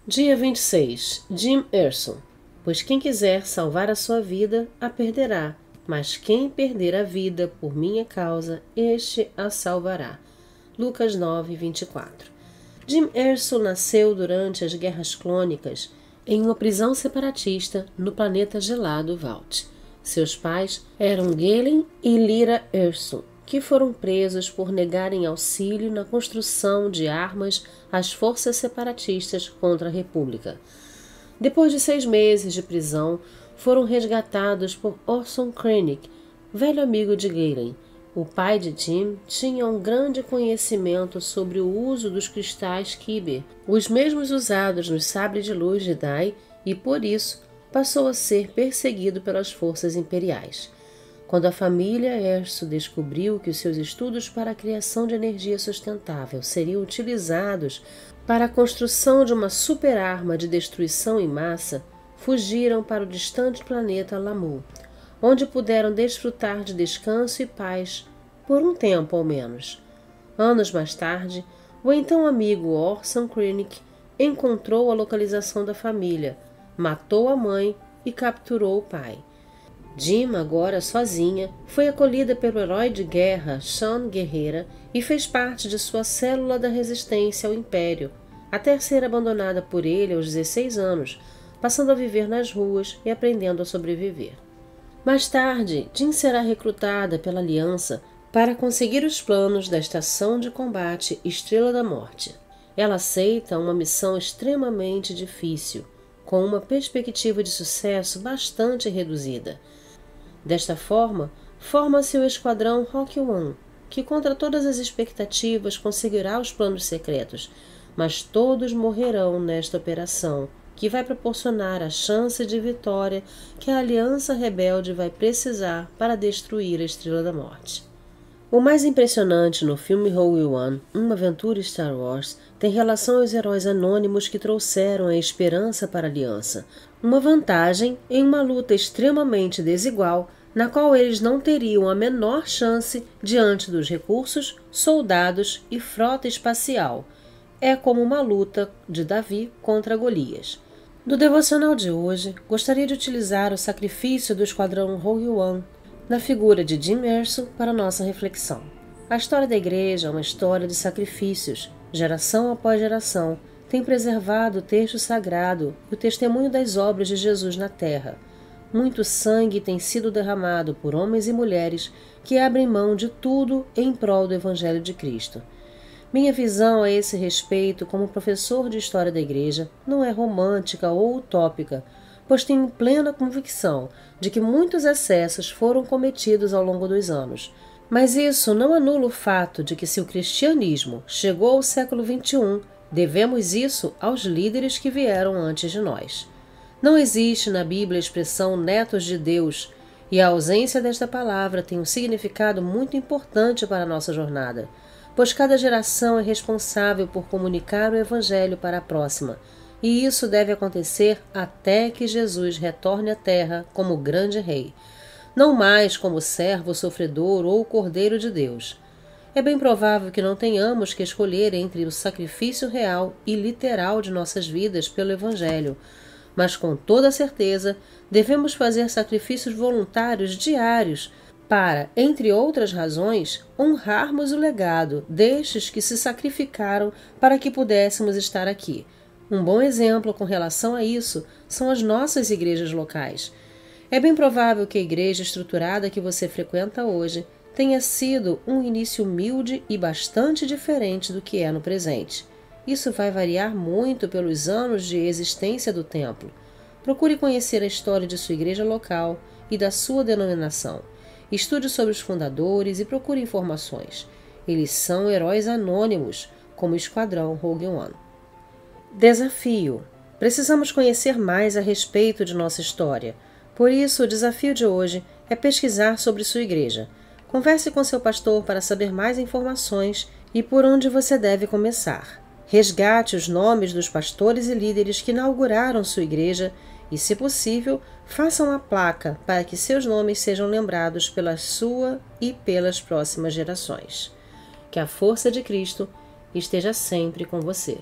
Dia 26. Jim Erso. Pois quem quiser salvar a sua vida, a perderá, mas quem perder a vida por minha causa, este a salvará. Lucas 9, 24. Jim Erso nasceu durante as Guerras Clônicas em uma prisão separatista no planeta gelado Valt. Seus pais eram Galen e Lyra Erso, que foram presos por negarem auxílio na construção de armas às forças separatistas contra a República. Depois de 6 meses de prisão, foram resgatados por Orson Krennic, velho amigo de Galen. O pai de Jim tinha um grande conhecimento sobre o uso dos cristais Kyber, os mesmos usados nos sabres de luz Jedi, e por isso passou a ser perseguido pelas forças imperiais. Quando a família Erso descobriu que os seus estudos para a criação de energia sustentável seriam utilizados para a construção de uma superarma de destruição em massa, fugiram para o distante planeta Lamu, onde puderam desfrutar de descanso e paz, por um tempo ao menos. Anos mais tarde, o então amigo Orson Krennic encontrou a localização da família, matou a mãe e capturou o pai. Jim, agora sozinha, foi acolhida pelo herói de guerra Sean Guerreira e fez parte de sua célula da resistência ao Império, até ser abandonada por ele aos 16 anos, passando a viver nas ruas e aprendendo a sobreviver. Mais tarde, Jim será recrutada pela Aliança para conseguir os planos da estação de combate Estrela da Morte. Ela aceita uma missão extremamente difícil, com uma perspectiva de sucesso bastante reduzida. Desta forma, forma-se o Esquadrão Rogue One, que contra todas as expectativas conseguirá os planos secretos, mas todos morrerão nesta operação, que vai proporcionar a chance de vitória que a Aliança Rebelde vai precisar para destruir a Estrela da Morte. O mais impressionante no filme Rogue One, uma aventura Star Wars, tem relação aos heróis anônimos que trouxeram a esperança para a Aliança, uma vantagem em uma luta extremamente desigual, na qual eles não teriam a menor chance diante dos recursos, soldados e frota espacial. É como uma luta de Davi contra Golias. No devocional de hoje, gostaria de utilizar o sacrifício do Esquadrão Rogue One na figura de Jim Erso para nossa reflexão. A história da Igreja é uma história de sacrifícios. Geração após geração tem preservado o texto sagrado e o testemunho das obras de Jesus na terra. Muito sangue tem sido derramado por homens e mulheres que abrem mão de tudo em prol do Evangelho de Cristo. Minha visão a esse respeito como professor de História da Igreja não é romântica ou utópica, pois tenho plena convicção de que muitos excessos foram cometidos ao longo dos anos. Mas isso não anula o fato de que, se o cristianismo chegou ao século XXI, devemos isso aos líderes que vieram antes de nós. Não existe na Bíblia a expressão netos de Deus, e a ausência desta palavra tem um significado muito importante para a nossa jornada, pois cada geração é responsável por comunicar o Evangelho para a próxima, e isso deve acontecer até que Jesus retorne à terra como grande rei, não mais como servo sofredor ou cordeiro de Deus. É bem provável que não tenhamos que escolher entre o sacrifício real e literal de nossas vidas pelo Evangelho, mas com toda certeza devemos fazer sacrifícios voluntários diários para, entre outras razões, honrarmos o legado destes que se sacrificaram para que pudéssemos estar aqui. Um bom exemplo com relação a isso são as nossas igrejas locais. É bem provável que a igreja estruturada que você frequenta hoje tenha sido um início humilde e bastante diferente do que é no presente. Isso vai variar muito pelos anos de existência do templo. Procure conhecer a história de sua igreja local e da sua denominação. Estude sobre os fundadores e procure informações. Eles são heróis anônimos, como o Esquadrão Rogue One. Desafio. Precisamos conhecer mais a respeito de nossa história. Por isso, o desafio de hoje é pesquisar sobre sua igreja. Converse com seu pastor para saber mais informações e por onde você deve começar. Resgate os nomes dos pastores e líderes que inauguraram sua igreja e, se possível, faça uma placa para que seus nomes sejam lembrados pela sua e pelas próximas gerações. Que a força de Cristo esteja sempre com você.